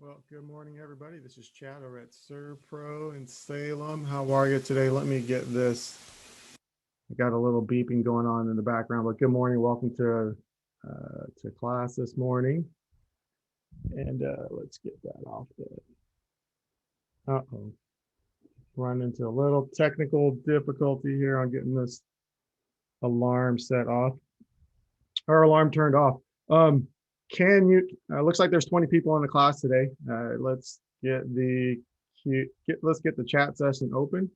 Well, good morning, everybody. This is Chad over at ServPro in Salem. How are you today? Let me get this. I got a little beeping going on in the background, but good morning. Welcome to class this morning. And let's get that off there. Uh-oh. Run into a little technical difficulty here on getting this alarm set off or alarm turned off. Um, can you, looks like there's 20 people in the class today. Let's let's get the chat session open.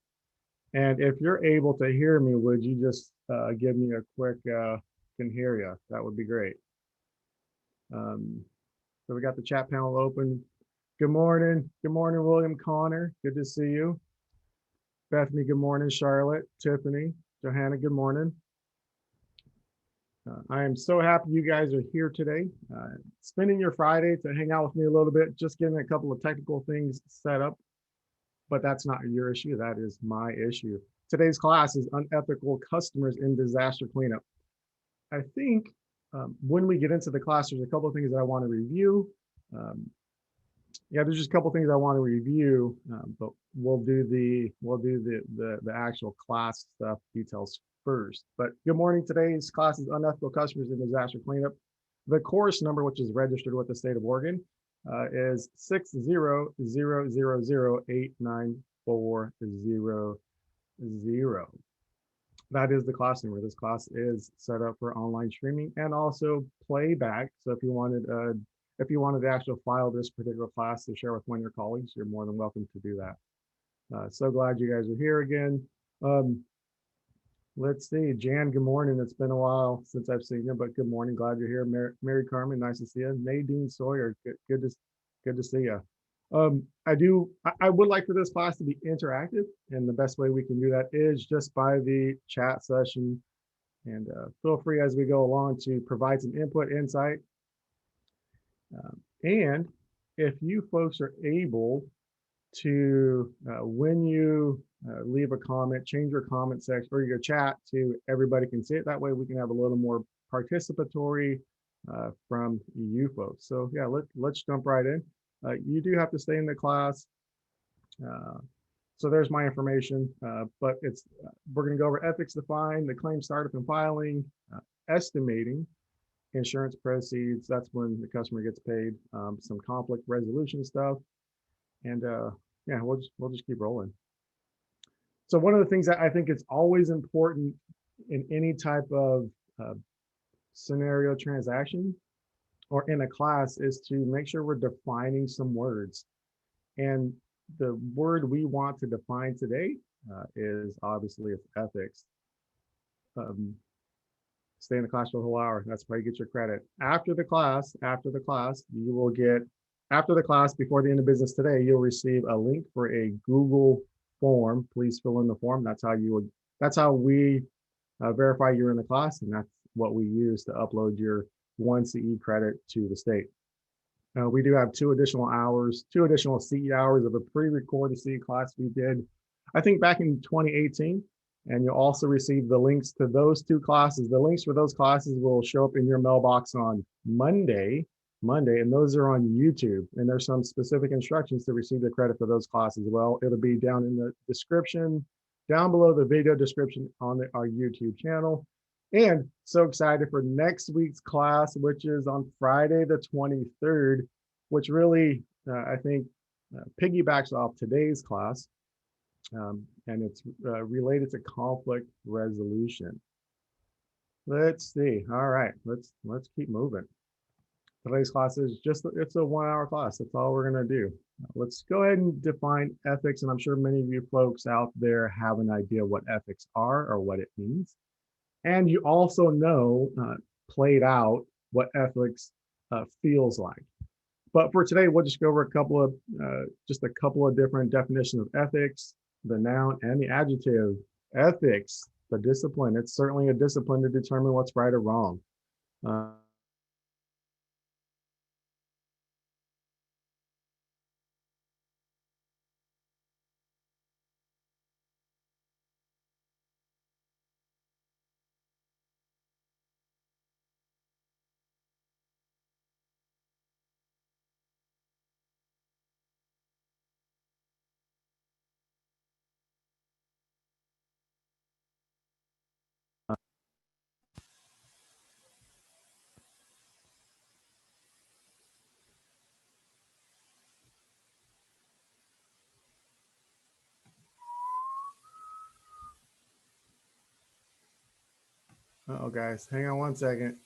And if you're able to hear me, would you just give me a quick can hear you? That would be great. Um, so we got the chat panel open. Good morning. Good morning, William Connor. Good to see you. Bethany, good morning. Charlotte, Tiffany, Johanna, good morning. I am so happy you guys are here today. Spending your Friday to hang out with me a little bit, just getting a couple of technical things set up, but that's not your issue. That is my issue. Today's class is Unethical Customers in Disaster Cleanup. I think when we get into the class, there's a couple of things that I want to review. Um, yeah, there's just a couple of things I want to review, but we'll do the actual class stuff details first. But good morning. Today's class is Unethical Customers in Disaster Cleanup. The course number, which is registered with the state of Oregon, is 600089400. That is the class number. This class is set up for online streaming and also playback. So if you wanted to actually file this particular class to share with one of your colleagues, you're more than welcome to do that. So glad you guys are here again. Um, let's see, Jan, good morning. It's been a while since I've seen you, but good morning. Glad you're here. Mary Carmen, nice to see you. Nadine Sawyer, good to see you. I would like for this class to be interactive, and the best way we can do that is just by the chat session. And feel free as we go along to provide some input, insight. And if you folks are able to, when you leave a comment, change your comment section or your chat to everybody can see it. That way we can have a little more participatory from you folks. So yeah, let's jump right in. You do have to stay in the class. So there's my information, but we're going to go over ethics defined, the claim startup and filing, estimating, insurance proceeds. That's when the customer gets paid. Some conflict resolution stuff, and yeah, we'll just keep rolling. So one of the things that I think is always important in any type of scenario transaction or in a class is to make sure we're defining some words. And the word we want to define today is obviously ethics. Um, Stay in the class for the whole hour. That's why you get your credit. After the class, you will get, after the class, before the end of business today, you'll receive a link for a Google form. Please fill in the form. That's how we verify you're in the class. And that's what we use to upload your 1 CE credit to the state. We do have two additional CE hours of a pre-recorded CE class we did, I think back in 2018. And you'll also receive the links to those two classes. The links for those classes will show up in your mailbox on Monday, and those are on YouTube. And there's some specific instructions to receive the credit for those classes as well. It'll be down in the description, down below the video description on our YouTube channel. And so excited for next week's class, which is on Friday the 23rd, which really, I think, piggybacks off today's class. And it's related to conflict resolution. Let's see. All right, let's keep moving. Today's class is it's a 1 hour class. That's all we're gonna do. Let's go ahead and define ethics. And I'm sure many of you folks out there have an idea what ethics are or what it means. And you also know played out what ethics feels like. But for today, we'll just go over a couple of different definitions of ethics, the noun and the adjective. Ethics, the discipline. It's certainly a discipline to determine what's right or wrong. Oh, guys, hang on one second.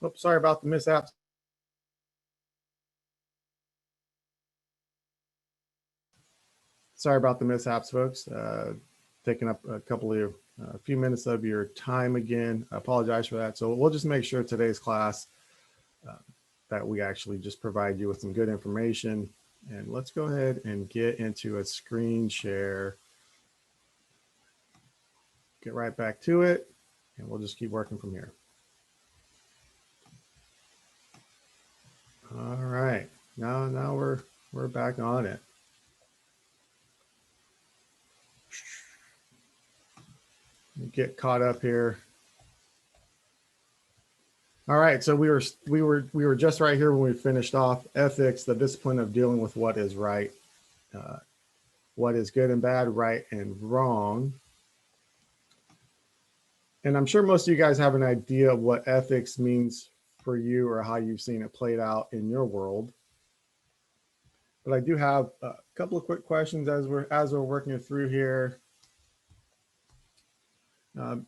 Oops, sorry about the mishaps. Sorry about the mishaps, folks. Taking up a few minutes of your time again. I apologize for that. So we'll just make sure today's class uh, that we actually just provide you with some good information. And let's go ahead and get into a screen share. Get right back to it, and we'll just keep working from here. All right, now we're back on it. get caught up here. All right, so we were just right here when we finished off ethics, the discipline of dealing with what is right, what is good and bad, right and wrong. And I'm sure most of you guys have an idea of what ethics means for you or how you've seen it played out in your world. But I do have a couple of quick questions as we're working through here. The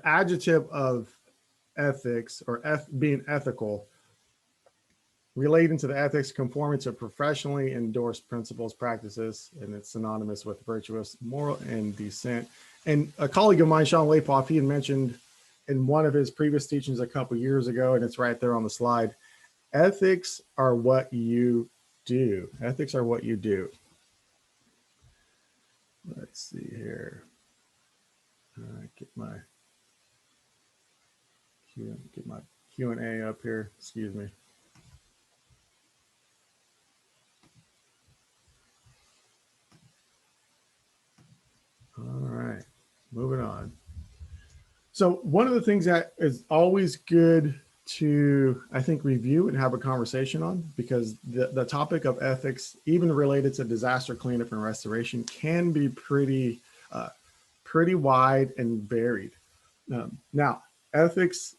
adjective of ethics or being ethical, relating to the ethics conforming to professionally endorsed principles, practices, and it's synonymous with virtuous, moral, and decent. And a colleague of mine, Sean Lapoff, he had mentioned in one of his previous teachings a couple years ago, and it's right there on the slide, ethics are what you do. Ethics are what you do. Let's see here. Get my Q&A up here. Excuse me. All right, moving on. So one of the things that is always good to, I think, review and have a conversation on, because the topic of ethics, even related to disaster cleanup and restoration, can be pretty wide and varied. Now, ethics,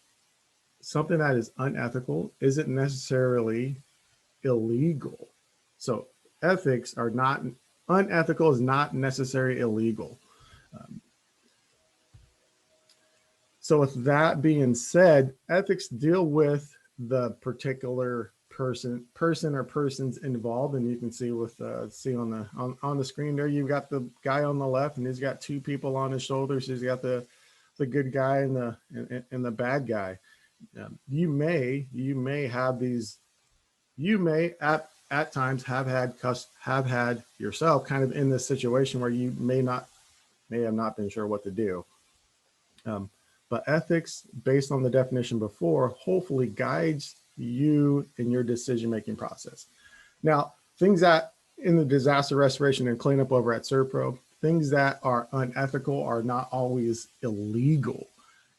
something that is unethical, isn't necessarily illegal. So ethics are not, unethical is not necessarily illegal. So with that being said, ethics deal with the particular person or persons involved, and you can see with see on the screen there, you've got the guy on the left, and he's got two people on his shoulders. He's got the good guy and the bad guy. You may have these. You may at times have had yourself kind of in this situation where you may have not been sure what to do. But ethics, based on the definition before, hopefully guides you in your decision-making process. Now, things that in the disaster restoration and cleanup over at Serpro, things that are unethical are not always illegal.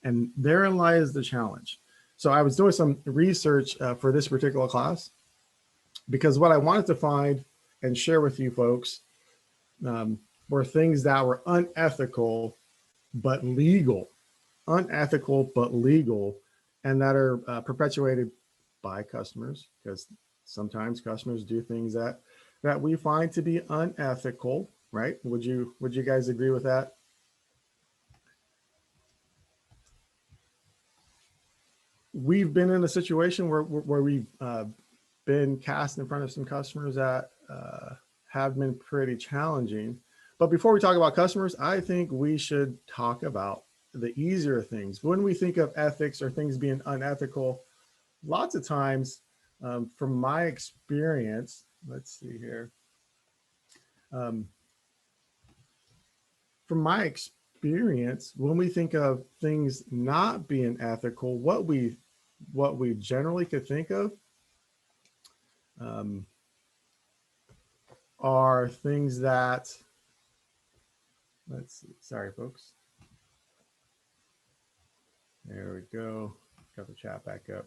And therein lies the challenge. So I was doing some research for this particular class, because what I wanted to find and share with you folks were things that were unethical but legal. Unethical but legal, and that are perpetuated by customers, because sometimes customers do things that we find to be unethical, right? Would you guys agree with that? We've been in a situation where we've been cast in front of some customers that have been pretty challenging. But before we talk about customers, I think we should talk about the easier things. When we think of ethics or things being unethical, lots of times, from my experience, let's see here. From my experience, when we think of things not being ethical, what we generally could think of are things that, let's see, sorry folks. There we go. Got the chat back up.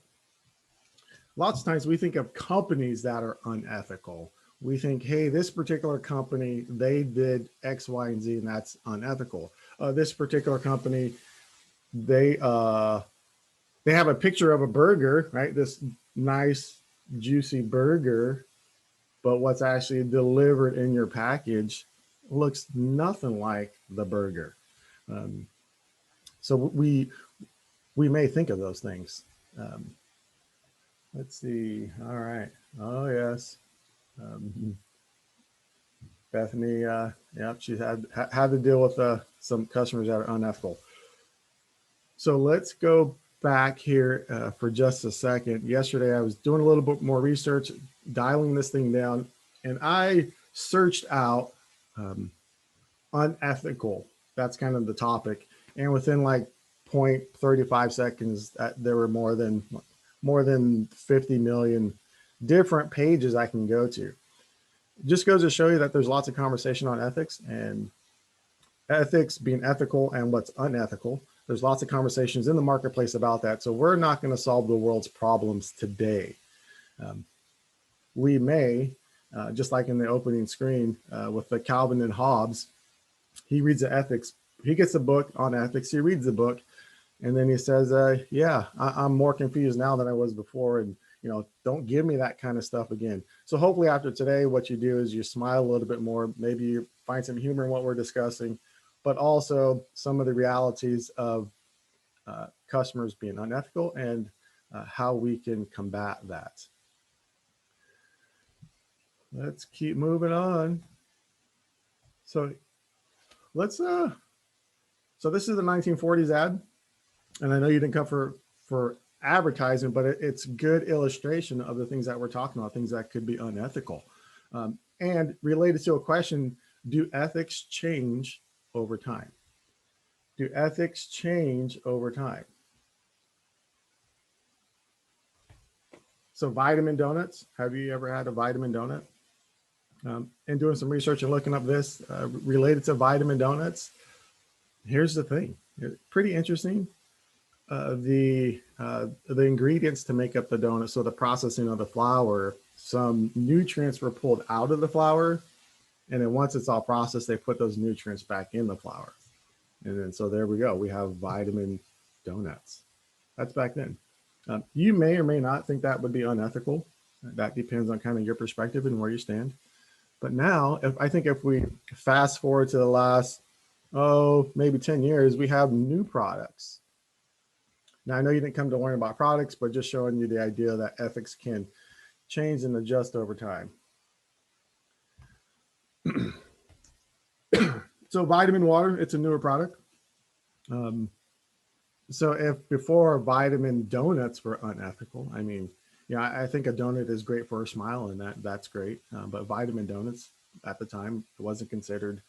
Lots of times we think of companies that are unethical. We think, hey, this particular company, they did X, Y, and Z, and that's unethical. This particular company, they have a picture of a burger, right? This nice, juicy burger, but what's actually delivered in your package looks nothing like the burger. So we may think of those things. Let's see. All right. Oh, yes. Bethany, yeah, she's had to deal with some customers that are unethical. So let's go back here for just a second. Yesterday, I was doing a little bit more research, dialing this thing down, and I searched out unethical. That's kind of the topic. And within like 0.35 seconds, there were more than 50 million different pages I can go to. Just goes to show you that there's lots of conversation on ethics, and ethics being ethical and what's unethical. There's lots of conversations in the marketplace about that. So we're not going to solve the world's problems today. Um, we may, just like in the opening screen with the Calvin and Hobbes, he reads the ethics. He gets a book on ethics. He reads the book, and then he says, "Yeah, I'm more confused now than I was before, and don't give me that kind of stuff again." So hopefully, after today, what you do is you smile a little bit more. Maybe you find some humor in what we're discussing, but also some of the realities of customers being unethical and how we can combat that. Let's keep moving on. So let's so this is the 1940s ad, and I know you didn't come for advertising, but it's good illustration of the things that we're talking about, things that could be unethical. And related to a question, do ethics change over time? Do ethics change over time? So vitamin donuts, have you ever had a vitamin donut? And doing some research and looking up this related to vitamin donuts, here's the thing, pretty interesting. The ingredients to make up the donut, so the processing of the flour, some nutrients were pulled out of the flour, and then once it's all processed, they put those nutrients back in the flour, and then so there we go, we have vitamin donuts. That's back then. You may or may not think that would be unethical. That depends on kind of your perspective and where you stand. But now, I think if we fast forward to the last, maybe 10 years, we have new products. Now, I know you didn't come to learn about products, but just showing you the idea that ethics can change and adjust over time. So vitamin water, it's a newer product. So if before vitamin donuts were unethical, I mean, I think a donut is great for a smile, and that's great. But vitamin donuts at the time, it wasn't considered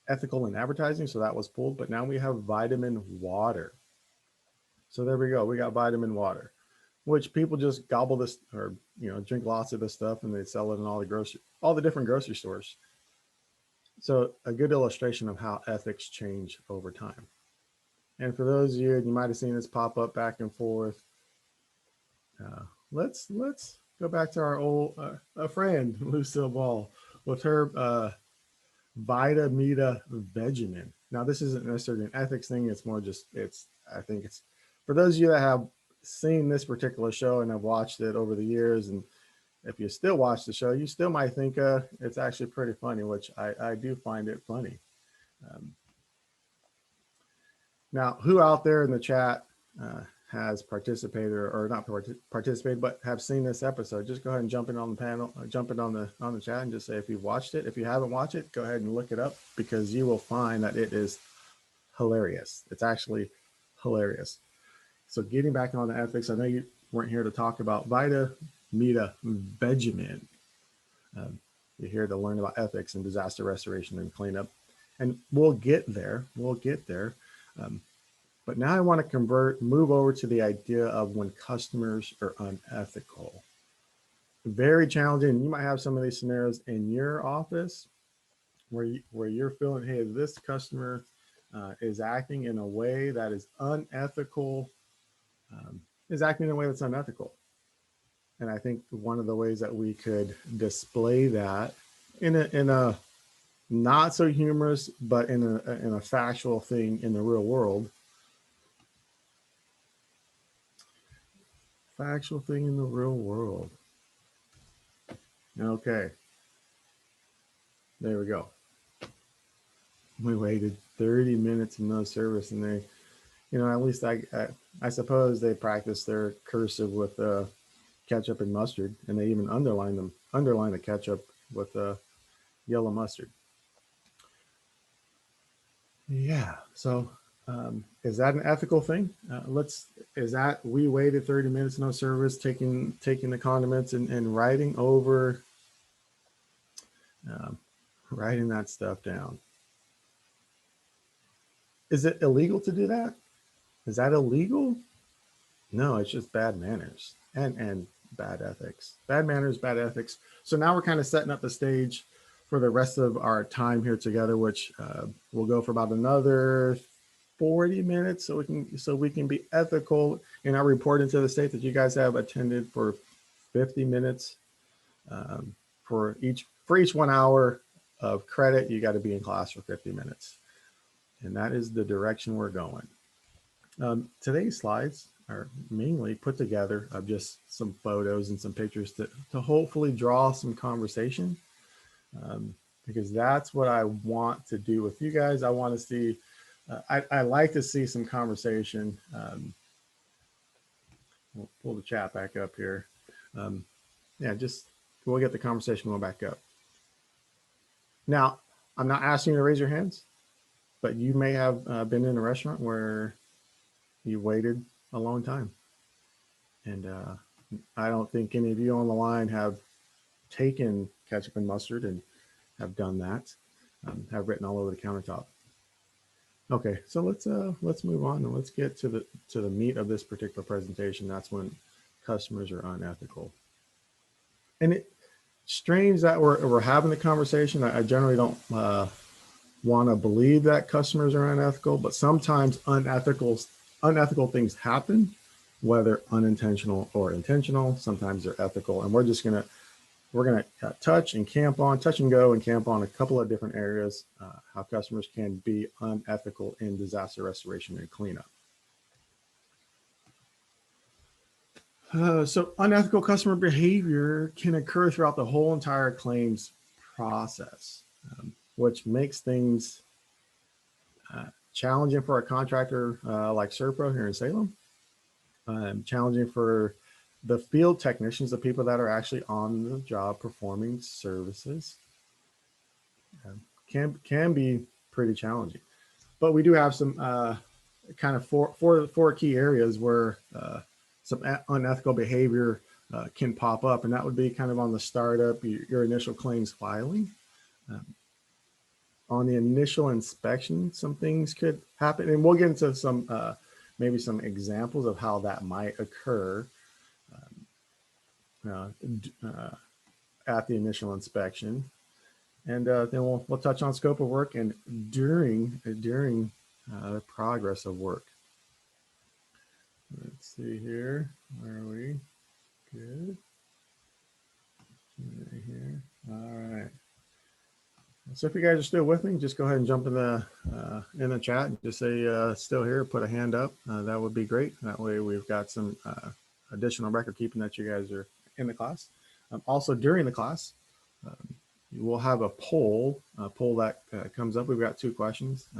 ethical in advertising, so that was pulled. But now we have vitamin water. So there we go. We got vitamin water, which people just gobble this or drink lots of this stuff, and they sell it in all the different grocery stores. So a good illustration of how ethics change over time. And for those of you, you might have seen this pop up back and forth. Let's go back to our old a friend Lucille Ball with her Vita Meta Vegemin. Now this isn't necessarily an ethics thing. It's more just I think it's for those of you that have seen this particular show and have watched it over the years, and if you still watch the show, you still might think it's actually pretty funny, which I do find it funny. Now, who out there in the chat has participated or not participated, but have seen this episode? Just go ahead and jump in on the panel, jump in on the chat, and just say if you've watched it. If you haven't watched it, go ahead and look it up, because you will find that it is hilarious. It's actually hilarious. So getting back on the ethics, I know you weren't here to talk about Vita Meta Vegemin. You're here to learn about ethics and disaster restoration and cleanup, and we'll get there. We'll get there. But now I want to move over to the idea of when customers are unethical. Very challenging. You might have some of these scenarios in your office where you're feeling, hey, this customer is acting in a way that is unethical, is acting in a way that's unethical. And I think one of the ways that we could display that in a not so humorous, but in a factual thing in the real world. Factual thing in the real world. Okay. There we go. We waited 30 minutes and no service, and they, at least I suppose they practiced their cursive with ketchup and mustard, and they even underline the ketchup with yellow mustard. Yeah. So is that an ethical thing? Is that we waited 30 minutes, no service, taking the condiments and writing that stuff down? Is it illegal to do that? Is that illegal? No, it's just bad manners and bad ethics. Bad manners, bad ethics. So now we're kind of setting up the stage for the rest of our time here together, which will go for about another 40 minutes, so we can be ethical in our reporting to the state that you guys have attended for 50 minutes. For each 1 hour of credit, you got to be in class for 50 minutes. And that is the direction we're going. Today's slides are mainly put together of just some photos and some pictures to hopefully draw some conversation, because that's what I want to do with you guys. I want to see, I like to see some conversation. We'll pull the chat back up here. Yeah, just we'll get the conversation going back up. Now, I'm not asking you to raise your hands, but you may have been in a restaurant where you waited a long time. And I don't think any of you on the line have taken ketchup and mustard and have done that, have written all over the countertop. Okay, so let's move on and let's get to the meat of this particular presentation. That's when customers are unethical. And it's strange that we're having the conversation. I generally don't want to believe that customers are unethical, but sometimes unethical things happen, whether unintentional or intentional. Sometimes they're ethical, and we're gonna touch and go and camp on a couple of different areas, how customers can be unethical in disaster restoration and cleanup. So unethical customer behavior can occur throughout the whole entire claims process, which makes things challenging for a contractor like Serpro here in Salem, challenging for the field technicians, the people that are actually on the job performing services. Can be pretty challenging. But we do have some kind of four key areas where some unethical behavior can pop up, and that would be kind of on the startup, your initial claims filing. On the initial inspection, some things could happen, and we'll get into some maybe some examples of how that might occur at the initial inspection, and then we'll touch on scope of work and during the progress of work. Let's see here. Where are we? Good. Right here. All right. So if you guys are still with me, just go ahead and jump in the chat and just say still here. Put a hand up. That would be great. That way we've got some additional record keeping that you guys are in the class. Also during the class, we'll have a poll that comes up. We've got 2 questions.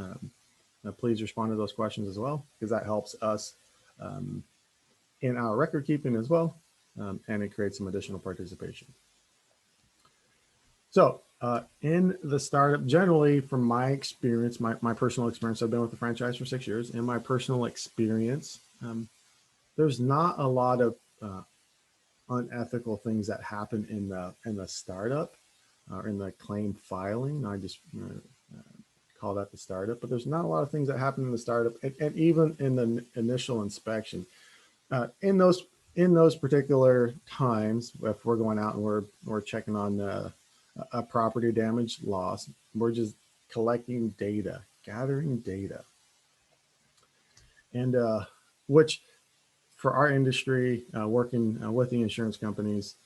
Please respond to those questions as well, because that helps us in our record keeping as well, and it creates some additional participation. So in the startup, generally from my experience, my personal experience, I've been with the franchise for 6 years. In my personal experience, there's not a lot of unethical things that happen in the startup or in the claim filing. I just call that the startup, but there's not a lot of things that happen in the startup, and even in the initial inspection. In those particular times, if we're going out and we're checking on a property damage loss, we're just collecting data, gathering data, and which for our industry, working with the insurance companies,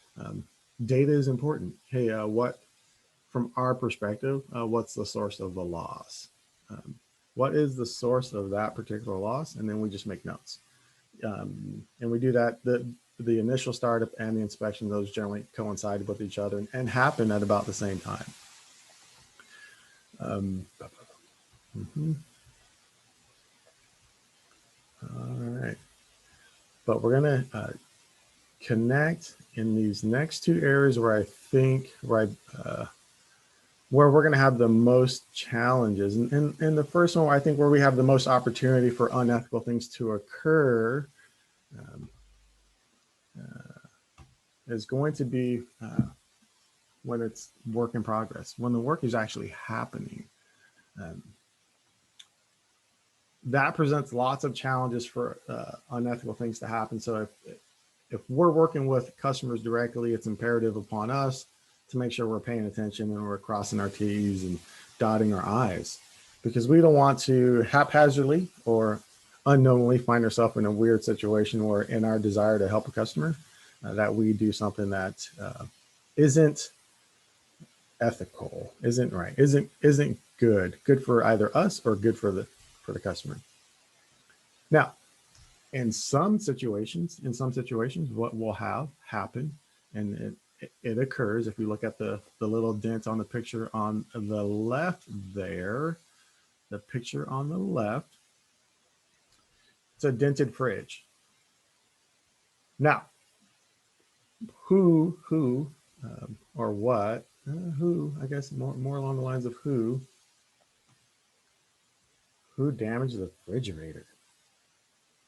data is important. Hey, what from our perspective, what's the source of the loss? What is the source of that particular loss? And then we just make notes. And we do that, the initial startup and the inspection, those generally coincide with each other and happen at about the same time. All right. But we're going to connect in these next 2 areas where I think, where we're going to have the most challenges. And the first one, I think, where we have the most opportunity for unethical things to occur is going to be when it's work in progress, when the work is actually happening. That presents lots of challenges for unethical things to happen. So if we're working with customers directly, it's imperative upon us to make sure we're paying attention and we're crossing our T's and dotting our I's, because we don't want to haphazardly or unknowingly find ourselves in a weird situation where, in our desire to help a customer, that we do something that isn't ethical, isn't right, isn't good for either us or good for the customer. Now, in some situations, what will have happen, and it occurs if you look at the little dent on the picture on the left there, the picture on the left, it's a dented fridge. Now, who or what, who, I guess more along the lines of who damaged the refrigerator?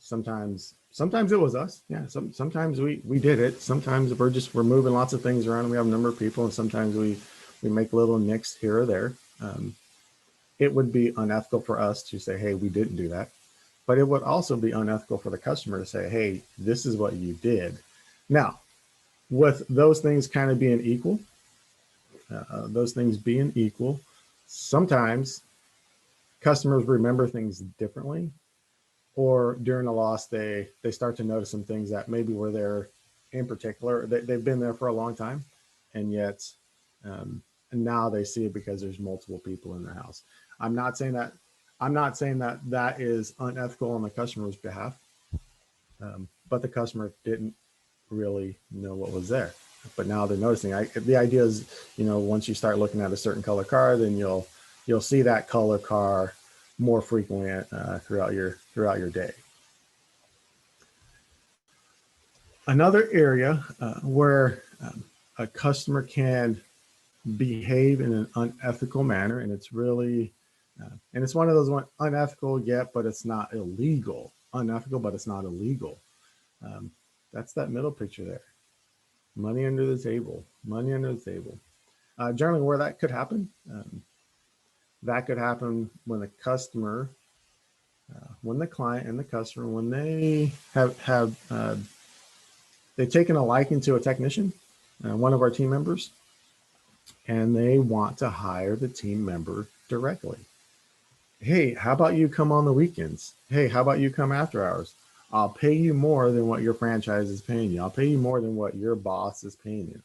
Sometimes it was us. Yeah. Sometimes we did it. Sometimes we're moving lots of things around and we have a number of people, and sometimes we make little nicks here or there. It would be unethical for us to say, hey, we didn't do that. But it would also be unethical for the customer to say, hey, this is what you did. Now, with those things kind of being equal, sometimes customers remember things differently, or during a loss, they start to notice some things that maybe were there in particular. They've been there for a long time, and yet and now they see it because there's multiple people in their house. I'm not saying that that is unethical on the customer's behalf, but the customer didn't really know what was there. But now they're noticing. The idea is, once you start looking at a certain color car, then you'll see that color car more frequently throughout your day. Another area where a customer can behave in an unethical manner, and it's really, and it's one of those unethical yet, but it's not illegal. Unethical, but it's not illegal. That's that middle picture there. Money under the table. Money under the table. Generally, where that could happen, that could happen when the customer, when the client and the customer, when they have they've taken a liking to a technician, one of our team members, and they want to hire the team member directly. Hey, how about you come on the weekends? Hey, how about you come after hours? I'll pay you more than what your franchise is paying you. I'll pay you more than what your boss is paying you.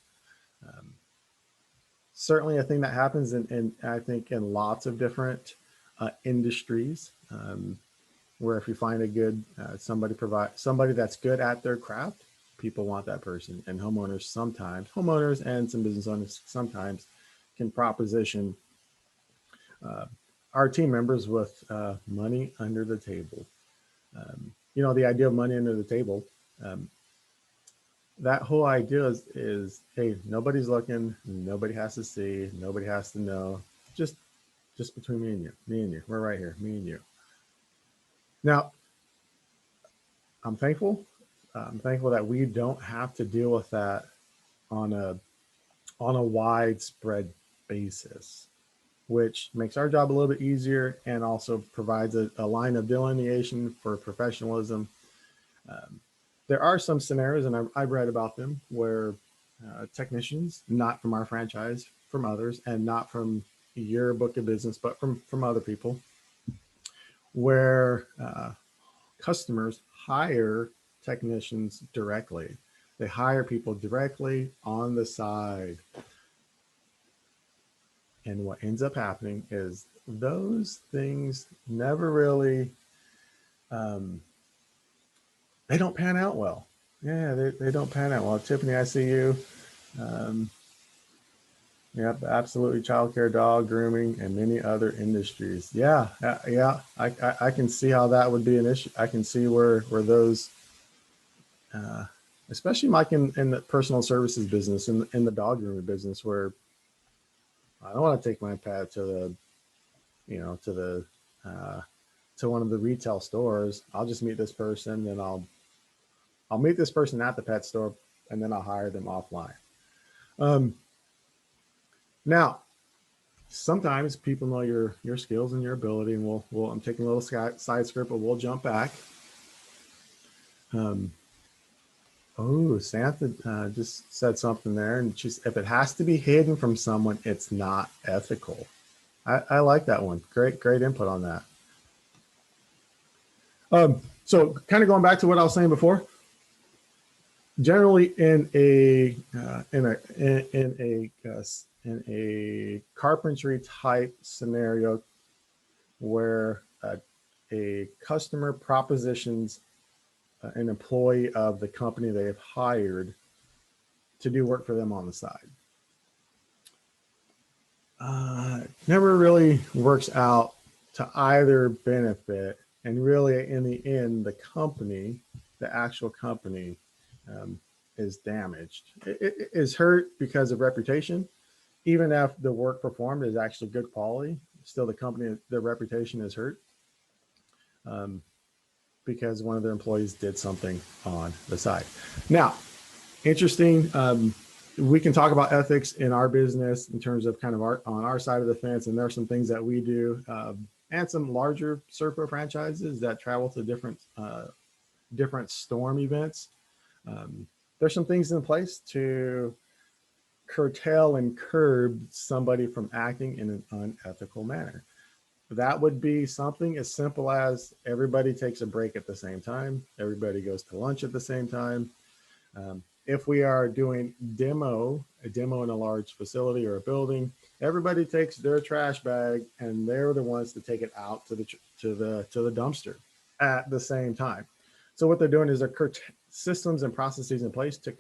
Certainly a thing that happens in I think in lots of different industries, where if you find a good somebody that's good at their craft, people want that person. And homeowners and some business owners sometimes can proposition our team members with money under the table. The idea of money under the table, that whole idea is, hey, nobody's looking, nobody has to see, nobody has to know, just between me and you, we're right here, me and you. Now, I'm thankful that we don't have to deal with that on a widespread basis, which makes our job a little bit easier and also provides a line of delineation for professionalism. There are some scenarios, and I've read about them, where technicians, not from our franchise, from others, and not from your book of business, but from other people, where customers hire technicians directly. They hire people directly on the side. And what ends up happening is those things never really, they don't pan out well. Yeah, they don't pan out well. Tiffany, I see you. Yep, absolutely. Childcare, dog grooming, and many other industries. Yeah. I can see how that would be an issue. I can see where those, especially Mike in the personal services business, in the dog grooming business, where I don't want to take my pet to one of the retail stores. I'll just meet this person, and I'll meet this person at the pet store, and then I'll hire them offline. Now, sometimes people know your skills and your ability, and we'll I'm taking a little side script, but we'll jump back. Oh, Samantha just said something there, and she's if it has to be hidden from someone, it's not ethical. I like that one. Great input on that. So kind of going back to what I was saying before, generally in a carpentry type scenario where a customer propositions an employee of the company they have hired to do work for them on the side. Never really works out to either benefit, and really in the end, the actual company, um, is damaged. It is hurt because of reputation. Even if the work performed is actually good quality, still the reputation is hurt. Um, because one of their employees did something on the side. Now, interesting. We can talk about ethics in our business in terms of kind of on our side of the fence, and there are some things that we do, and some larger Serco franchises that travel to different storm events. There's some things in place to curtail and curb somebody from acting in an unethical manner. That would be something as simple as everybody takes a break at the same time, everybody goes to lunch at the same time. If we are doing a demo in a large facility or a building, everybody takes their trash bag and they're the ones to take it out to the dumpster at the same time. So what they're doing is they're systems and processes in place to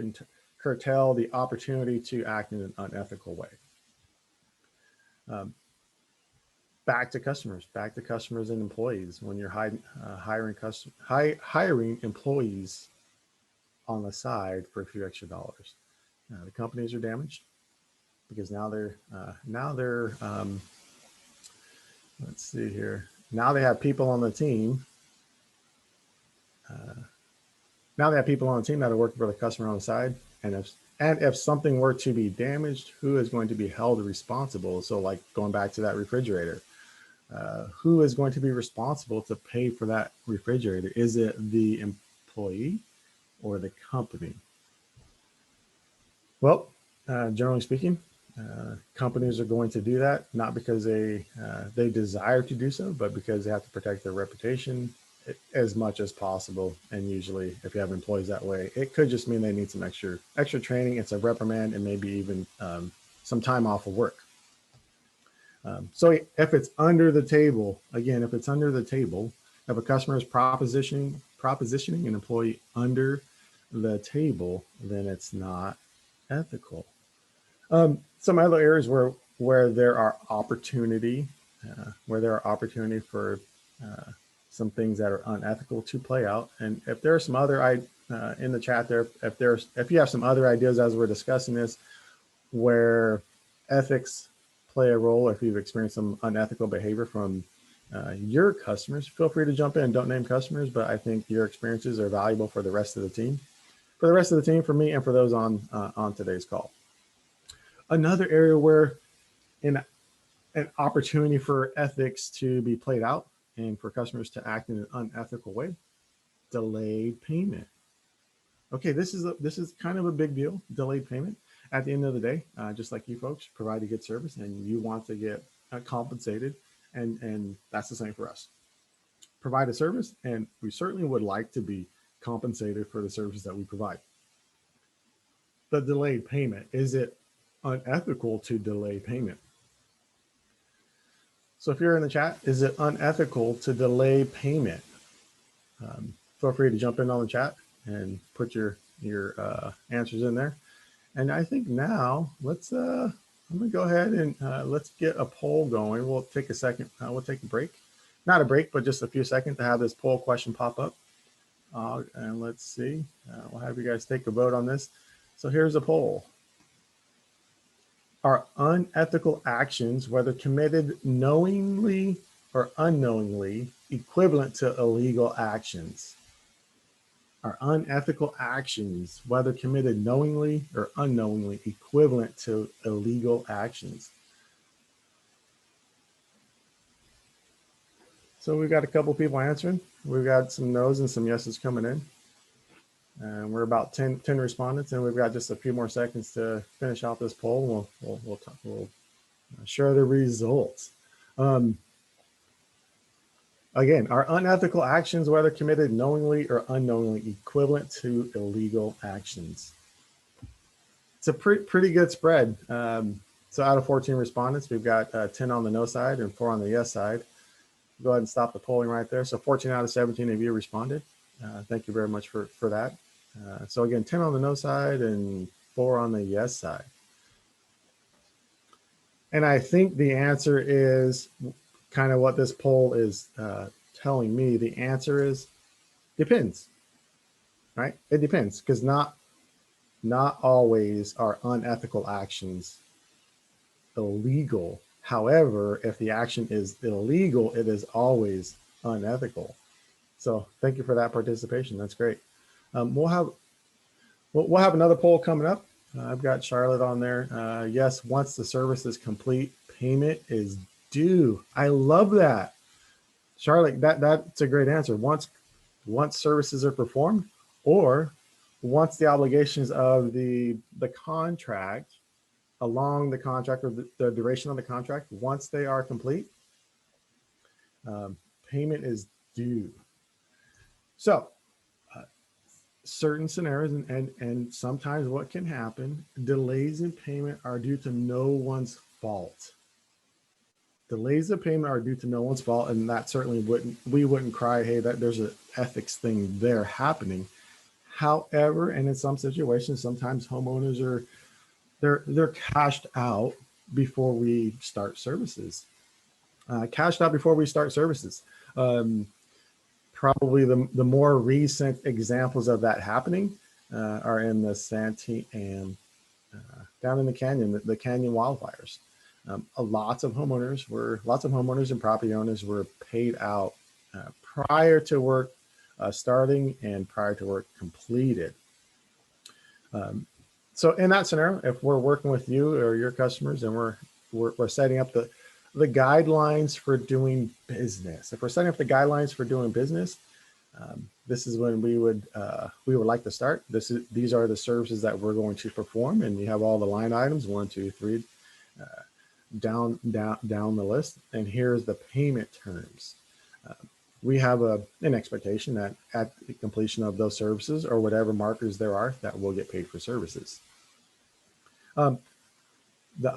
curtail the opportunity to act in an unethical way. Um, back to customers and employees. When you're hiring employees on the side for a few extra dollars, the companies are damaged because now they're let's see here. Now they have people on the team. Uh, Now they have people on the team that are working for the customer on the side, and if something were to be damaged, who is going to be held responsible? So, like going back to that refrigerator, who is going to be responsible to pay for that refrigerator? Is it the employee or the company? Well, generally speaking, companies are going to do that not because they desire to do so, but because they have to protect their reputation as much as possible. And usually, if you have employees that way, it could just mean they need some extra training. It's a reprimand and maybe even some time off of work. So if it's under the table, again, if it's under the table, if a customer is propositioning an employee under the table, then it's not ethical. Some other areas where there are opportunity for some things that are unethical to play out, and if there are some other in the chat there, if you have some other ideas as we're discussing this, where ethics play a role, if you've experienced some unethical behavior from your customers, feel free to jump in. Don't name customers, but I think your experiences are valuable for the rest of the team, for me, and for those on today's call. Another area where an opportunity for ethics to be played out and for customers to act in an unethical way, delayed payment. Okay, this is kind of a big deal. Delayed payment. At the end of the day, just like you folks provide a good service and you want to get compensated, and that's the same for us. Provide a service, and we certainly would like to be compensated for the services that we provide. The delayed payment, is it unethical to delay payment? So if you're in the chat, is it unethical to delay payment? Feel free to jump in on the chat and put your answers in there. And I think now I'm gonna go ahead and let's get a poll going. We'll take a second. We'll take a break, not a break, but just a few seconds to have this poll question pop up. And let's see. We'll have you guys take a vote on this. So here's a poll. Are unethical actions, whether committed knowingly or unknowingly, equivalent to illegal actions? Are unethical actions, whether committed knowingly or unknowingly, equivalent to illegal actions? So we've got a couple people answering. We've got some no's and some yeses coming in. And we're about 10 respondents, and we've got just a few more seconds to finish out this poll. We'll share the results. Again, are unethical actions, whether committed knowingly or unknowingly, equivalent to illegal actions? It's a pretty good spread. So out of 14 respondents, we've got 10 on the no side and 4 on the yes side. Go ahead and stop the polling right there. So 14 out of 17 of you responded. Thank you very much for that. So again, 10 on the no side and 4 on the yes side. And I think the answer is kind of what this poll is telling me. The answer is depends, right? It depends, because not always are unethical actions illegal. However, if the action is illegal, it is always unethical. So thank you for that participation. That's great. We'll have another poll coming up. I've got Charlotte on there. Yes, once the service is complete, payment is due. I love that, Charlotte. That's a great answer. Once services are performed, or once the obligations of the contract, along the contract, or the duration of the contract, once they are complete, payment is due. So certain scenarios, and sometimes what can happen, delays in payment are due to no one's fault. Delays of payment are due to no one's fault, and that certainly we wouldn't cry, hey, that there's an ethics thing there happening. However, and in some situations, sometimes homeowners are they're cashed out before we start services. Cashed out before we start services. Probably the more recent examples of that happening are in the Santee and down in the canyon, the canyon wildfires. Lots of homeowners and property owners were paid out prior to work starting and prior to work completed. So in that scenario, if we're working with you or your customers and we're setting up the guidelines for doing business, if we're setting up the guidelines for doing business, this is when we would like to start. These are the services that we're going to perform, and you have all the line items 1, 2, 3 down the list. And here's the payment terms. We have an expectation that at the completion of those services, or whatever markers there are, that we'll get paid for services. The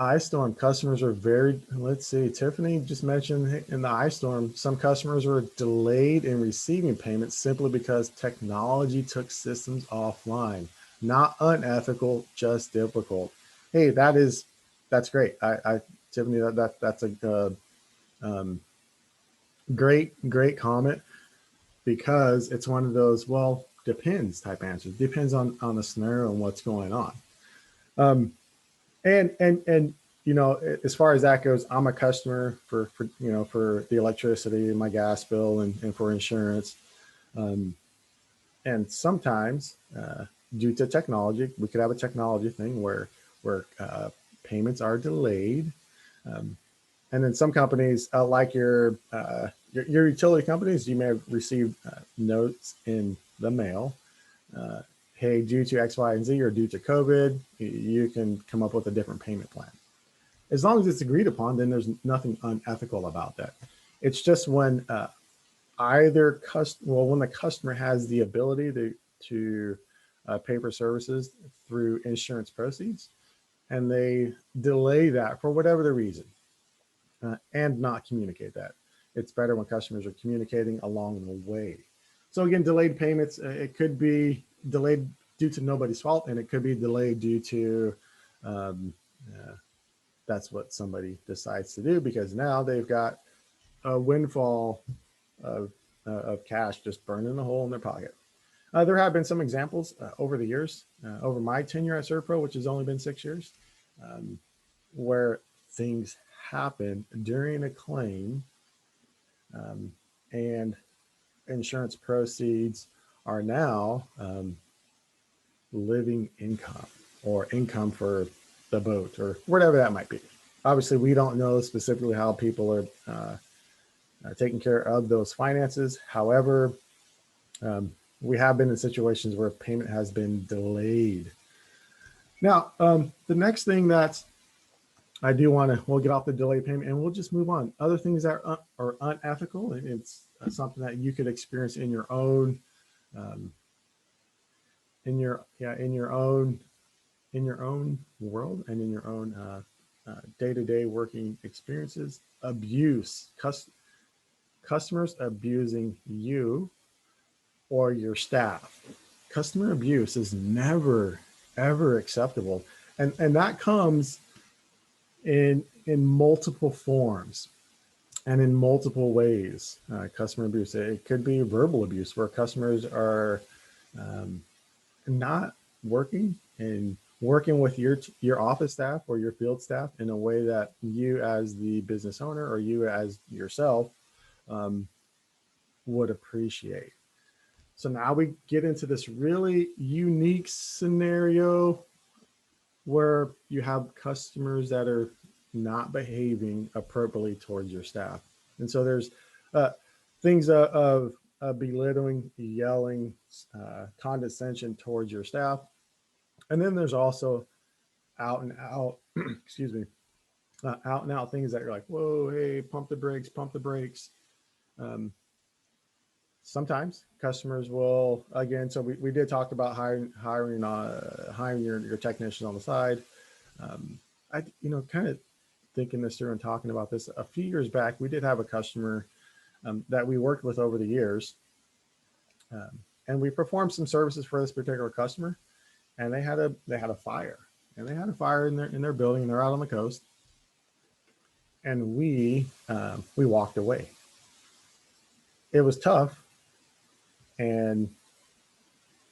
ice storm customers are very, let's see, Tiffany just mentioned in the ice storm, some customers were delayed in receiving payments simply because technology took systems offline. Not unethical, just difficult. Hey, that's great. Tiffany, that's a great comment, because it's one of those, well, depends type answers. Depends on the scenario and what's going on. And you know, as far as that goes, I'm a customer for the electricity and my gas bill and for insurance. And sometimes due to technology, we could have a technology thing where payments are delayed. And then some companies, like your utility companies, you may have received notes in the mail. Hey, due to X, Y, and Z, or due to COVID, you can come up with a different payment plan. As long as it's agreed upon, then there's nothing unethical about that. It's just when when the customer has the ability to pay for services through insurance proceeds, and they delay that for whatever the reason, and not communicate that. It's better when customers are communicating along the way. So again, delayed payments, it could be delayed due to nobody's fault, and it could be delayed due to that's what somebody decides to do, because now they've got a windfall of cash just burning a hole in their pocket. There have been some examples over the years, over my tenure at ServPro, which has only been 6 years, where things happen during a claim, and insurance proceeds are now living income, or income for the boat, or whatever that might be. Obviously, we don't know specifically how people are taking care of those finances. However, we have been in situations where payment has been delayed. Now, the next thing that I do want to, we'll get off the delay payment and we'll just move on. Other things that are unethical, and it's something that you could experience in your own, um, in your own world and in your own day-to-day working experiences. Abuse, customers abusing you or your staff. Customer abuse is never, ever acceptable. And that comes in multiple forms and in multiple ways. Customer abuse, it could be verbal abuse where customers are um, not working and working with your office staff or your field staff in a way that you as the business owner or you as yourself um, would appreciate. So now we get into this really unique scenario where you have customers that are not behaving appropriately towards your staff. And so there's uh, things of belittling, yelling, condescension towards your staff. And then there's also out and out, excuse me, out and out things that you're like, whoa, hey, pump the brakes, pump the brakes. Um, Sometimes customers will, again, so we did talk about hiring your technicians on the side. I, kind of thinking this through and talking about this a few years back, we did have a customer that we worked with over the years. And we performed some services for this particular customer, and they had a fire, and they had a fire in their building, and they're out on the coast. And we walked away. It was tough, and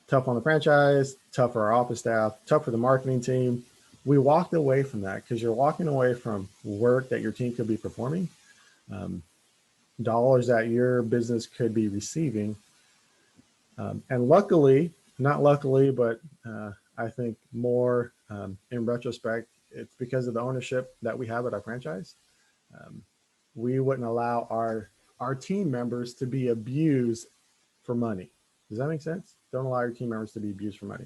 tough on the franchise, tough for our office staff, tough for the marketing team. We walked away from that because you're walking away from work that your team could be performing, dollars that your business could be receiving. And luckily, not luckily, but I think more in retrospect, it's because of the ownership that we have at our franchise. Um, we wouldn't allow our team members to be abused for money. Does that make sense? Don't allow your team members to be abused for money.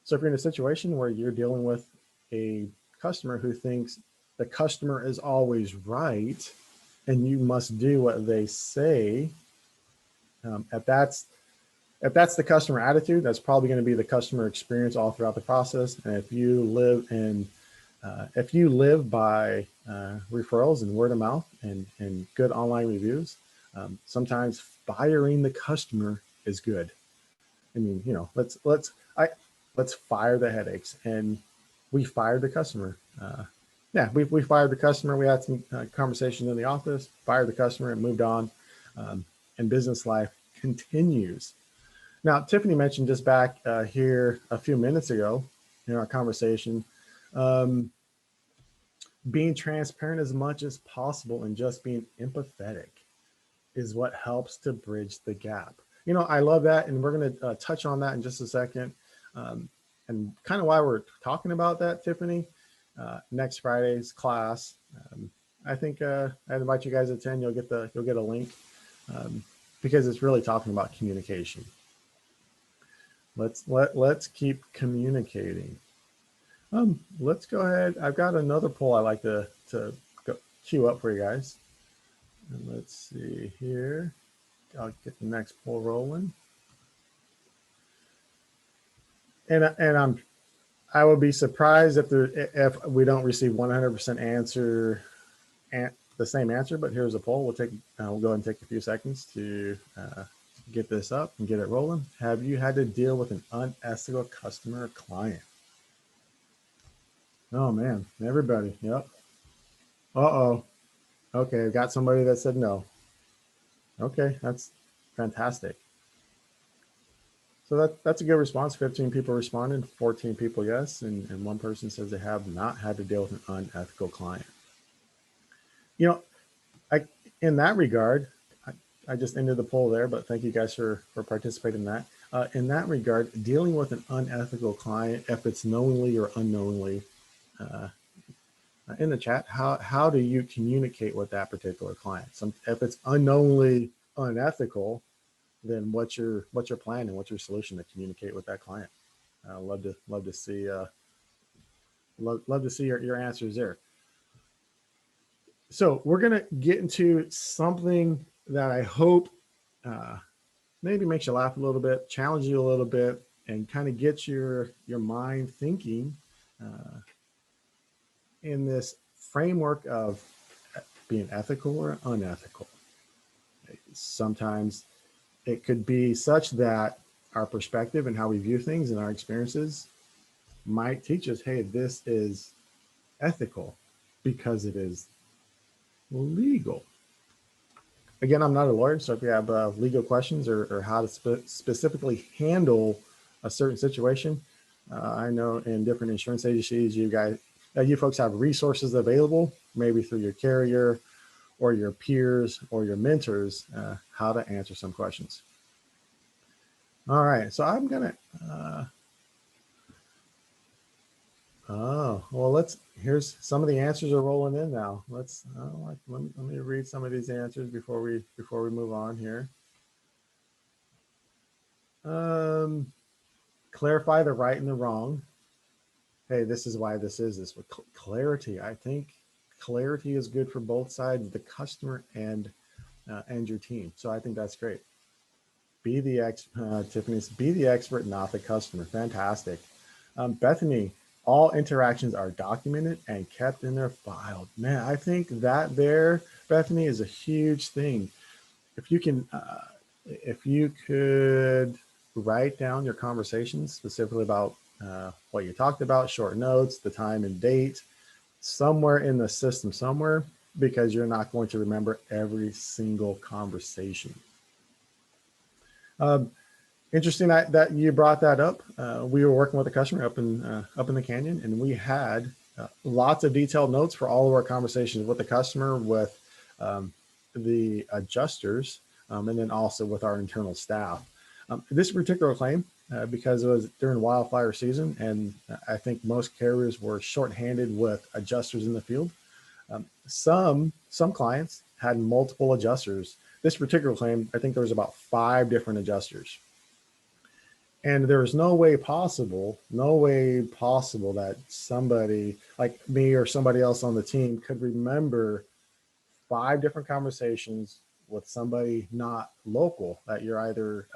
So if you're in a situation where you're dealing with a customer who thinks the customer is always right and you must do what they say, if that's the customer attitude, that's probably going to be the customer experience all throughout the process. And if you live by referrals and word of mouth and good online reviews, sometimes firing the customer is good. I mean, let's fire the headaches, and we fired the customer. We fired the customer. We had some conversation in the office, fired the customer, and moved on. And business life continues. Now, Tiffany mentioned just back here a few minutes ago in our conversation, being transparent as much as possible and just being empathetic is what helps to bridge the gap. I love that, and we're going to touch on that in just a second. And kind of why we're talking about that, Tiffany, next Friday's class. I think I invite you guys to attend. You'll get a link because it's really talking about communication. Let's keep communicating. Let's go ahead. I've got another poll I like to queue up for you guys. And let's see here. I'll get the next poll rolling. And I would be surprised if we don't receive 100% answer and the same answer. But here's a poll. We'll go ahead and take a few seconds to get this up and get it rolling. Have you had to deal with an unethical customer or client? Oh man, everybody. Yep. Uh-oh. Okay, I've got somebody that said no. Okay, that's fantastic. So that's a good response. 15 people responded, 14 people yes, and one person says they have not had to deal with an unethical client. In that regard, I just ended the poll there, but thank you guys for participating in that. In that regard, dealing with an unethical client, if it's knowingly or unknowingly, in the chat, how do you communicate with that particular client? If it's unknowingly unethical, then what's your plan and what's your solution to communicate with that client? Love to see love to see your answers there. So we're gonna get into something that I hope maybe makes you laugh a little bit, challenge you a little bit, and kind of get your mind thinking in this framework of being ethical or unethical. Sometimes it could be such that our perspective and how we view things and our experiences might teach us, hey, this is ethical because it is legal. Again, I'm not a lawyer, so if you have legal questions or how to specifically handle a certain situation, I know in different insurance agencies, you folks have resources available, maybe through your carrier or your peers or your mentors, how to answer some questions. All right, so I'm gonna. Oh well, here's some of the answers are rolling in now. Let me read some of these answers before we move on here. Clarify the right and the wrong. Hey, this is why this is this with clarity. I think clarity is good for both sides, the customer and your team. So I think that's great. Be the Tiffany's be the expert, not the customer. Fantastic. Bethany, all interactions are documented and kept in their file. Man, I think that there, Bethany, is a huge thing. If you can, if you could write down your conversations specifically about what you talked about, short notes, the time and date, somewhere in the system somewhere, because you're not going to remember every single conversation. Interesting that you brought that up. We were working with a customer up in the canyon, and we had lots of detailed notes for all of our conversations with the customer, with the adjusters, and then also with our internal staff. This particular claim, because it was during wildfire season, and I think most carriers were shorthanded with adjusters in the field. Some clients had multiple adjusters. This particular claim, I think there was about 5 different adjusters. And there was no way possible that somebody like me or somebody else on the team could remember 5 different conversations with somebody not local that you're either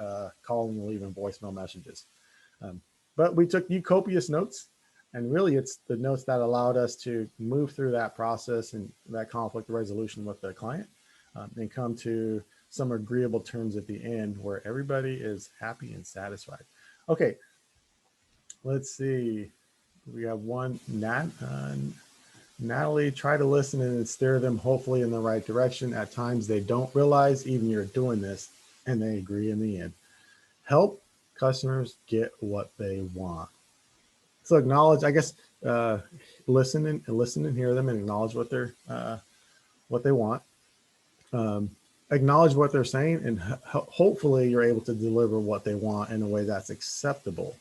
calling or leaving voicemail messages. But we took copious notes, and really it's the notes that allowed us to move through that process and that conflict resolution with the client and come to some agreeable terms at the end where everybody is happy and satisfied. Okay, let's see. We have one, Natalie, try to listen and steer them hopefully in the right direction. At times they don't realize even you're doing this, and they agree in the end. Help customers get what they want. So acknowledge, I guess, listen and hear them and acknowledge what they want. Acknowledge what they're saying, and hopefully you're able to deliver what they want in a way that's acceptable.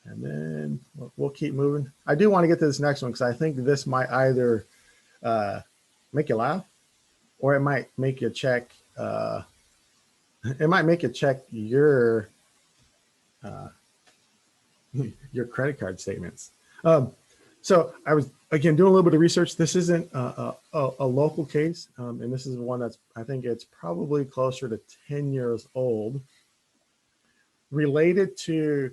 And then we'll keep moving. I do want to get to this next one because I think this might either make you laugh or it might make you check. It might make you check your credit card statements. So I was, again, doing a little bit of research. This isn't a local case, and this is one that's, I think it's probably closer to 10 years old, related to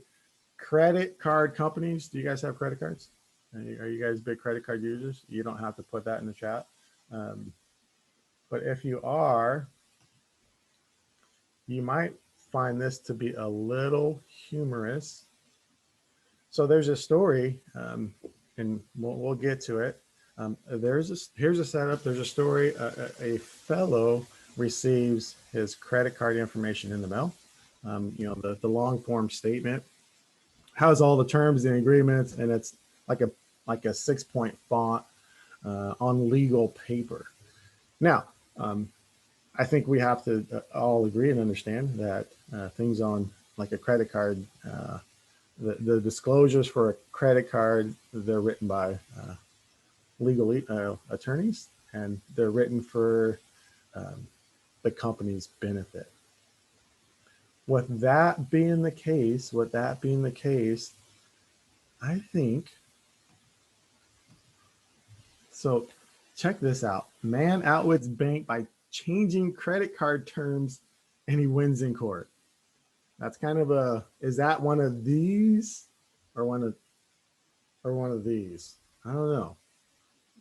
credit card companies. Do you guys have credit cards? Are you guys big credit card users? You don't have to put that in the chat. But if you are, you might find this to be a little humorous. So there's a story, and we'll get to it. Here's a setup. There's a story. A fellow receives his credit card information in the mail. The long form statement has all the terms and agreements, and it's like a 6-point font on legal paper. Now, I think we have to all agree and understand that things on like a credit card, the disclosures for a credit card, they're written by legal attorneys, and they're written for the company's benefit. with that being the case, I think so. Check this out. Man outwits bank by changing credit card terms, and he wins in court. That's kind of a. Is that one of these, or one of these? I don't know.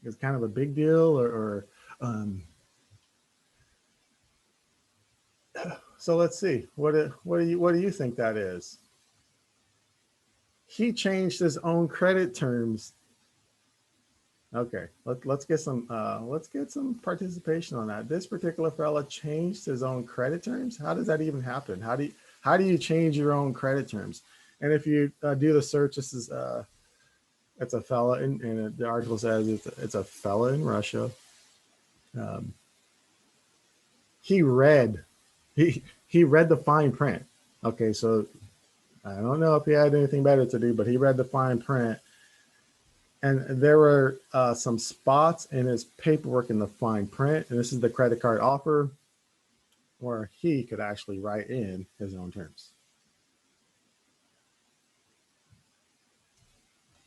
It's kind of a big deal, or so let's see. What do you think that is? He changed his own credit terms. Okay, let's get some participation on that. This particular fella changed his own credit terms. How does that even happen? How do you change your own credit terms? And if you do the search, this is it's a fella, and the article says it's a fella in Russia. Um, he read he read the fine print. Okay, so I don't know if he had anything better to do, but he read the fine print, and there were some spots in his paperwork in the fine print, and this is the credit card offer, where he could actually write in his own terms.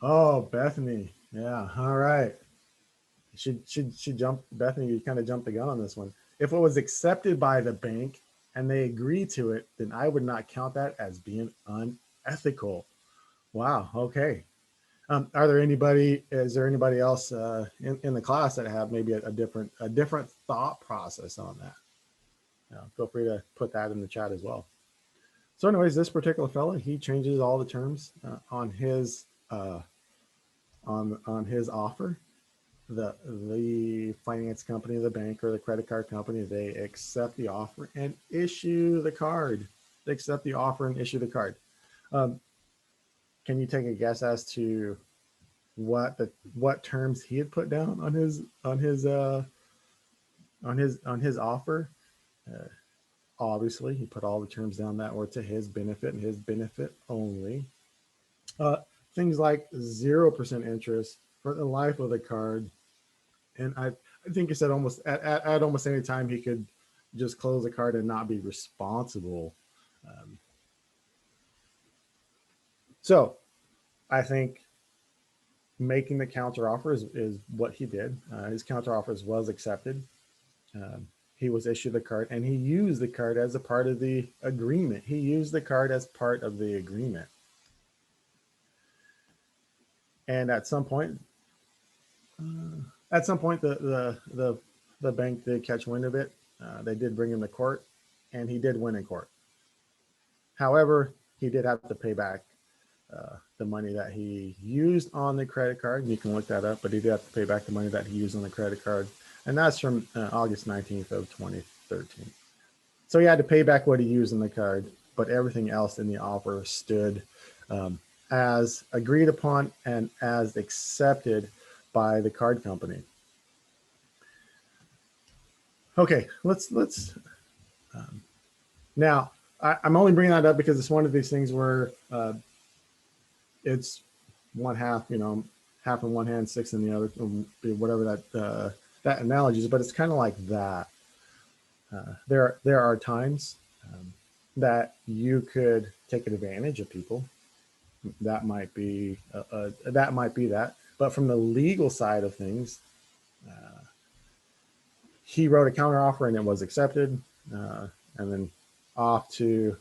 Oh, Bethany, yeah, all right. She jumped. Bethany, you kind of jumped the gun on this one. If it was accepted by the bank and they agree to it, then I would not count that as being unethical. Wow. Okay. Are there anybody? Is there anybody else in the class that have maybe a different thought process on that? Feel free to put that in the chat as well. So, anyways, this particular fella, he changes all the terms on his on his offer. The finance company, the bank, or the credit card company, they accept the offer and issue the card. They accept the offer and issue the card. Um, can you take a guess as to what terms he had put down on his offer? Uh, Obviously, he put all the terms down that were to his benefit and his benefit only. Uh, Things like 0% interest for the life of the card, and I think he said at almost any time he could just close the card and not be responsible. Um, so I think making the counter offer is what he did. His counter offers was accepted. Um, he was issued the card, and he used the card as a part of the agreement. He used the card as part of the agreement. And at some point, the bank did catch wind of it. They did bring him to court, and he did win in court. However, he did have to pay back the money that he used on the credit card. You can look that up, but he did have to pay back the money that he used on the credit card, and that's from August 19th of 2013. So he had to pay back what he used on the card, but everything else in the offer stood um, as agreed upon and as accepted by the card company. Okay, let's now. I'm only bringing that up because it's one of these things where it's one half, half in one hand, six in the other, whatever that analogy is. But it's kind of like that. There are times that you could take advantage of people. That might be that. But from the legal side of things, he wrote a counteroffer and it was accepted, and then off to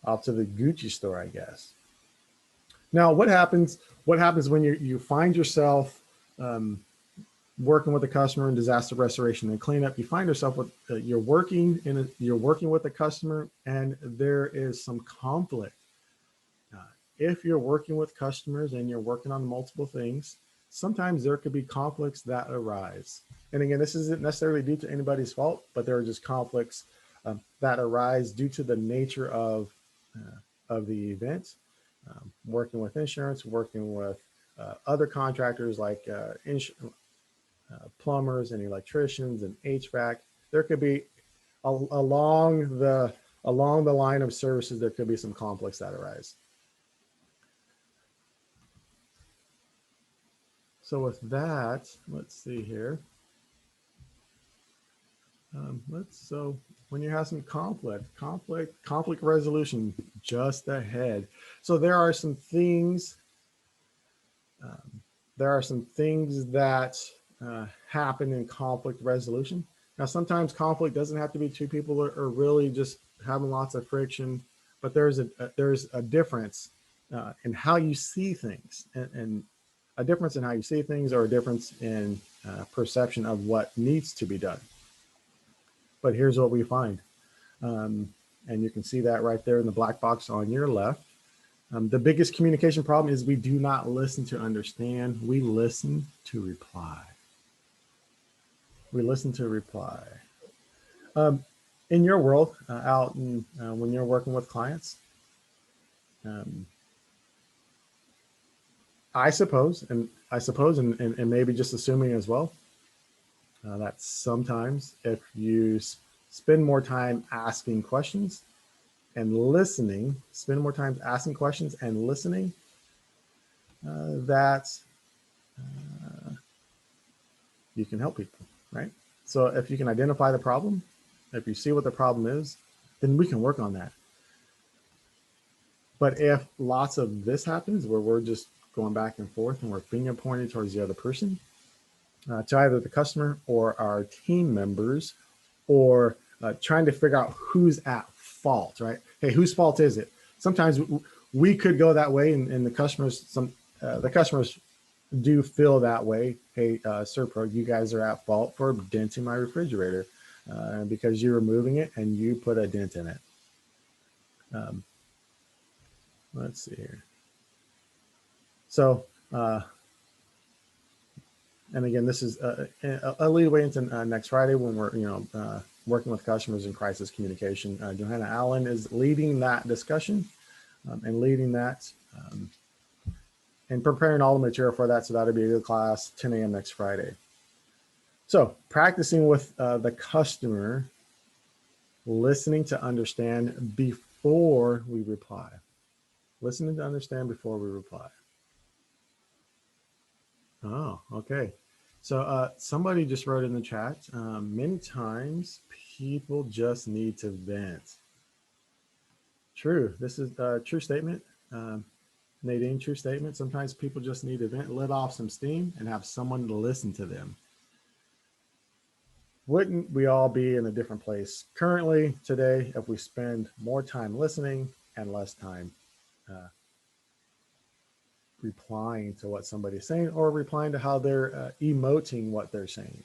off to the Gucci store, I guess. Now, what happens? What happens when you find yourself working with a customer in disaster restoration and cleanup? You find yourself with you're working with a customer, and there is some conflict. If you're working with customers and you're working on multiple things, sometimes there could be conflicts that arise. And again, this isn't necessarily due to anybody's fault, but there are just conflicts that arise due to the nature of the event. Working with insurance, working with other contractors like plumbers and electricians and HVAC. There could be along the line of services, there could be some conflicts that arise. So with that, let's see here. when you have some conflict resolution just ahead. So there are some things, um, that happen in conflict resolution. Now, sometimes conflict doesn't have to be two people are really just having lots of friction, but there's a difference in how you see things, and a difference in how you see things, or a difference in perception of what needs to be done. But here's what we find. And you can see that right there in the black box on your left. The biggest communication problem is we do not listen to understand. We listen to reply. We listen to reply. In your world, out in, when you're working with clients, I suppose, and maybe just assuming as well, that sometimes if you spend more time asking questions and listening, spend more time asking questions and listening, that you can help people, right? So if you can identify the problem, if you see what the problem is, then we can work on that. But if lots of this happens where we're just going back and forth and we're finger pointing towards the other person, to either the customer or our team members, or trying to figure out who's at fault, right? Hey, whose fault is it? Sometimes we could go that way, and the customers do feel that way. Hey, Serpro, you guys are at fault for denting my refrigerator because you're removing it and you put a dent in it. Let's see here. So, and again, this is a leeway into next Friday when we're, working with customers in crisis communication. Johanna Allen is leading that discussion and leading that and preparing all the material for that. So that'll be a good class, 10 a.m. next Friday. So practicing with the customer, listening to understand before we reply. Listening to understand before we reply. Oh, okay. So somebody just wrote in the chat, many times people just need to vent. True. This is a true statement. Nadine, true statement. Sometimes people just need to vent, let off some steam, and have someone to listen to them. Wouldn't we all be in a different place currently today if we spend more time listening and less time replying to what somebody's saying, or replying to how they're emoting what they're saying?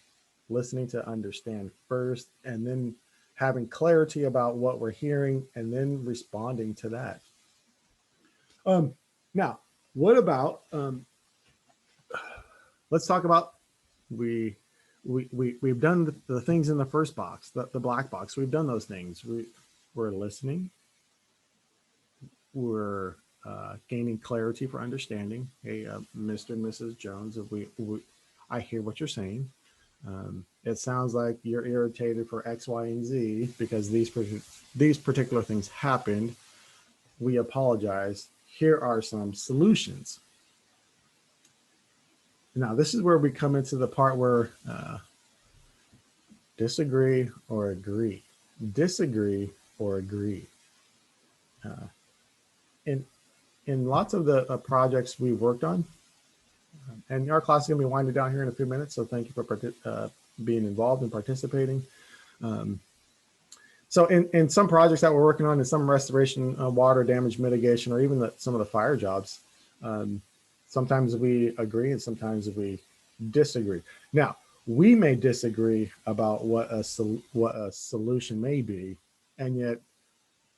Listening to understand first, and then having clarity about what we're hearing, and then responding to that. Now, what about, let's talk about, we've done the things in the first box, the black box. We've done those things. We're listening. We're gaining clarity for understanding. Hey, Mr. and Mrs. Jones, I hear what you're saying. It sounds like you're irritated for X, Y, and Z because these particular things happened. We apologize. Here are some solutions. Now, this is where we come into the part where disagree or agree. Disagree or agree. In lots of the projects we worked on, and our class is going to be winding down here in a few minutes, so thank you for being involved and participating. So in some projects that we're working on, in some restoration, water damage mitigation, or even some of the fire jobs, sometimes we agree and sometimes we disagree. Now, we may disagree about what a solution may be, and yet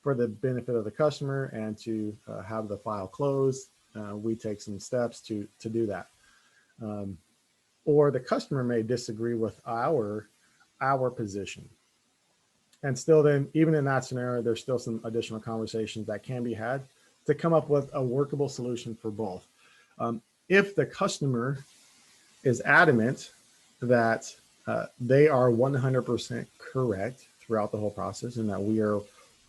for the benefit of the customer and to have the file closed, we take some steps to do that. Or the customer may disagree with our position. And still then, even in that scenario, there's still some additional conversations that can be had to come up with a workable solution for both. If the customer is adamant that they are 100% correct throughout the whole process and that we are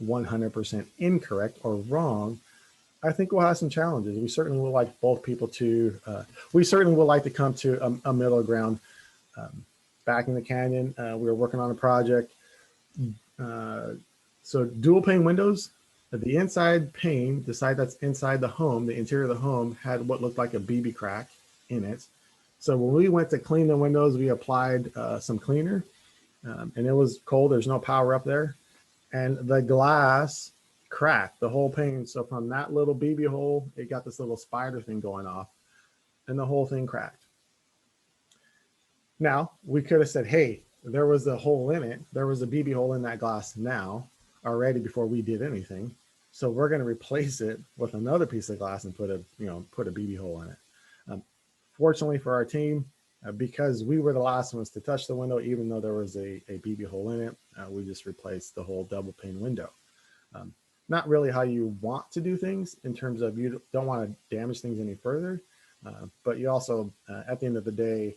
100% incorrect or wrong, I think we'll have some challenges. We certainly would like both people to, we certainly would like to come to a middle ground. Back in the canyon, we were working on a project. So dual pane windows, the inside pane, the side that's inside the home, the interior of the home had what looked like a BB crack in it. So when we went to clean the windows, we applied some cleaner, and it was cold. There's no power up there, and the glass cracked the whole pane. So from that little BB hole, it got this little spider thing going off, and the whole thing cracked. Now we could have said, hey, there was a hole in it. There was a BB hole in that glass now already before we did anything. So we're going to replace it with another piece of glass and put a BB hole in it. Fortunately for our team, because we were the last ones to touch the window, even though there was a BB hole in it, we just replaced the whole double pane window. Not really how you want to do things in terms of you don't want to damage things any further, but you also, at the end of the day,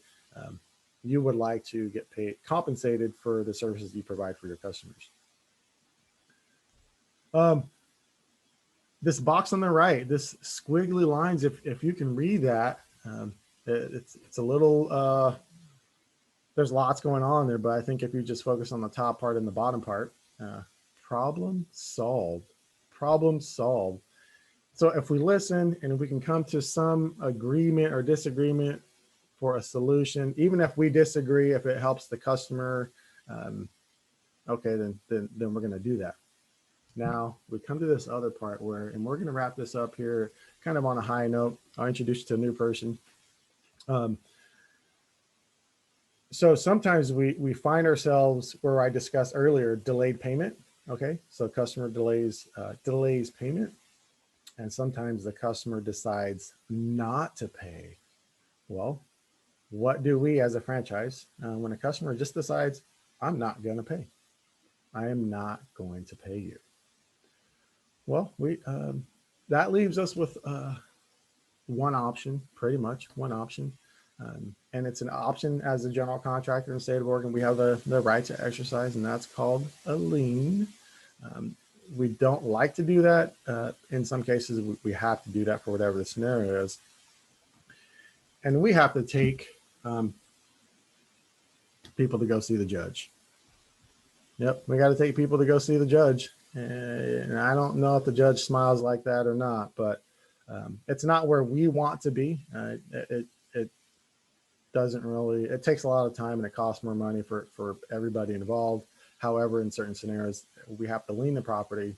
you would like to get compensated for the services you provide for your customers. This box on the right, this squiggly lines, if you can read that, it's a little, there's lots going on there, but I think if you just focus on the top part and the bottom part, problem solved. So if we listen and if we can come to some agreement or disagreement for a solution, even if we disagree, if it helps the customer, okay, then we're going to do that. Now we come to this other part and we're going to wrap this up here kind of on a high note. I'll introduce you to a new person. So sometimes we find ourselves where I discussed earlier, delayed payment. Okay, so customer delays payment, and sometimes the customer decides not to pay. Well, what do we as a franchise when a customer just decides, I'm not going to pay? I am not going to pay you. Well, that leaves us with one option, pretty much one option. And it's an option as a general contractor in the state of Oregon. We have the right to exercise, and that's called a lien. We don't like to do that. In some cases, we have to do that for whatever the scenario is. And we have to take people to go see the judge. Yep, we got to take people to go see the judge. And I don't know if the judge smiles like that or not, but it's not where we want to be. It doesn't really, it takes a lot of time and it costs more money for everybody involved. However, in certain scenarios, we have to lien the property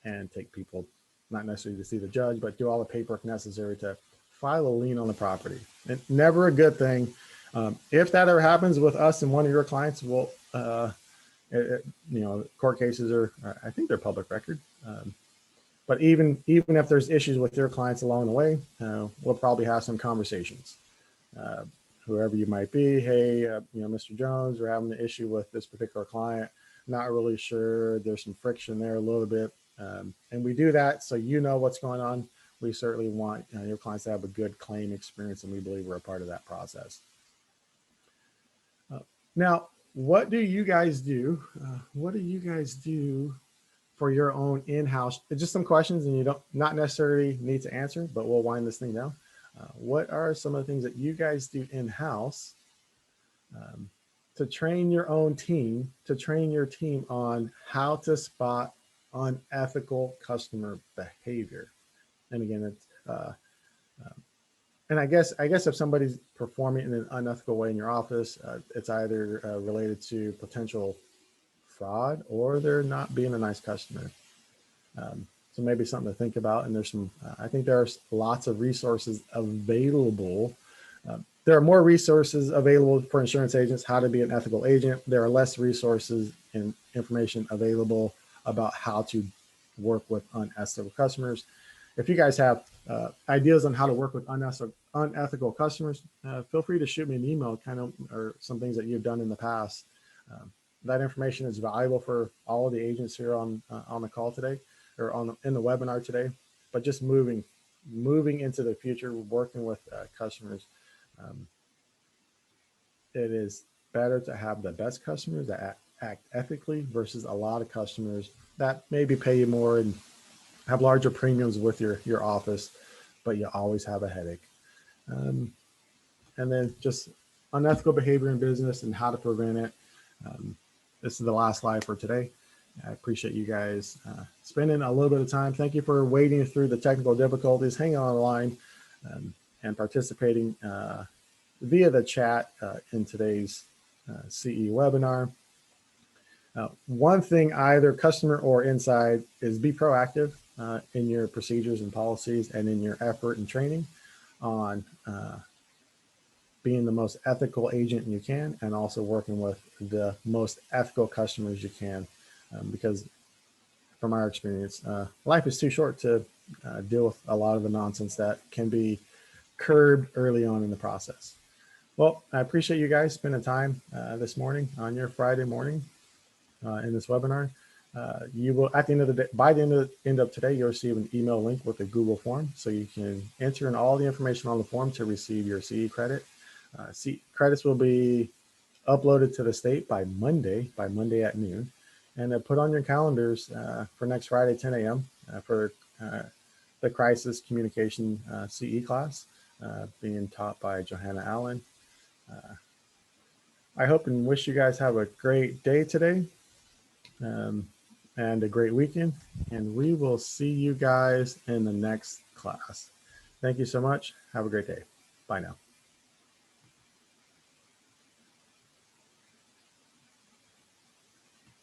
and take people, not necessarily to see the judge, but do all the paperwork necessary to file a lien on the property. And never a good thing. If that ever happens with us and one of your clients, well, court cases are, I think they're public record. But even if there's issues with your clients along the way, we'll probably have some conversations. Whoever you might be, hey, Mr. Jones, we're having an issue with this particular client. Not really sure. There's some friction there a little bit. And we do that so you know what's going on. We certainly want your clients to have a good claim experience, and we believe we're a part of that process. Now, what do you guys do? What do you guys do for your own in-house? Just some questions, and you don't not necessarily need to answer, but we'll wind this thing down. What are some of the things that you guys do in-house to train your own team, to train your team on how to spot unethical customer behavior? And again, it's and I guess if somebody's performing in an unethical way in your office, it's either related to potential fraud or they're not being a nice customer. So maybe something to think about. And there's some, I think there's lots of resources available. There are more resources available for insurance agents, how to be an ethical agent. There are less resources and information available about how to work with unethical customers. If you guys have ideas on how to work with unethical customers, feel free to shoot me an email, or some things that you've done in the past. That information is valuable for all of the agents here on the call today, or in the webinar today. But just moving into the future, working with customers, it is better to have the best customers that act ethically versus a lot of customers that maybe pay you more and have larger premiums with your office, but you always have a headache. And then just unethical behavior in business and how to prevent it. this is the last slide for today. I appreciate you guys spending a little bit of time. Thank you for wading through the technical difficulties, hanging on the line, and participating via the chat in today's CE webinar. One thing, either customer or inside, is be proactive in your procedures and policies and in your effort and training on being the most ethical agent you can, and also working with the most ethical customers you can, because from our experience, life is too short to deal with a lot of the nonsense that can be curbed early on in the process. Well, I appreciate you guys spending time this morning on your Friday morning in this webinar. You will, at the end of the day, by the end of today, you'll receive an email link with a Google form, so you can enter in all the information on the form to receive your CE credit. Credits will be uploaded to the state by Monday at noon, and put on your calendars for next Friday, 10 a.m. For the Crisis Communication CE class being taught by Johanna Allen. I hope and wish you guys have a great day today and a great weekend, and we will see you guys in the next class. Thank you so much. Have a great day. Bye now.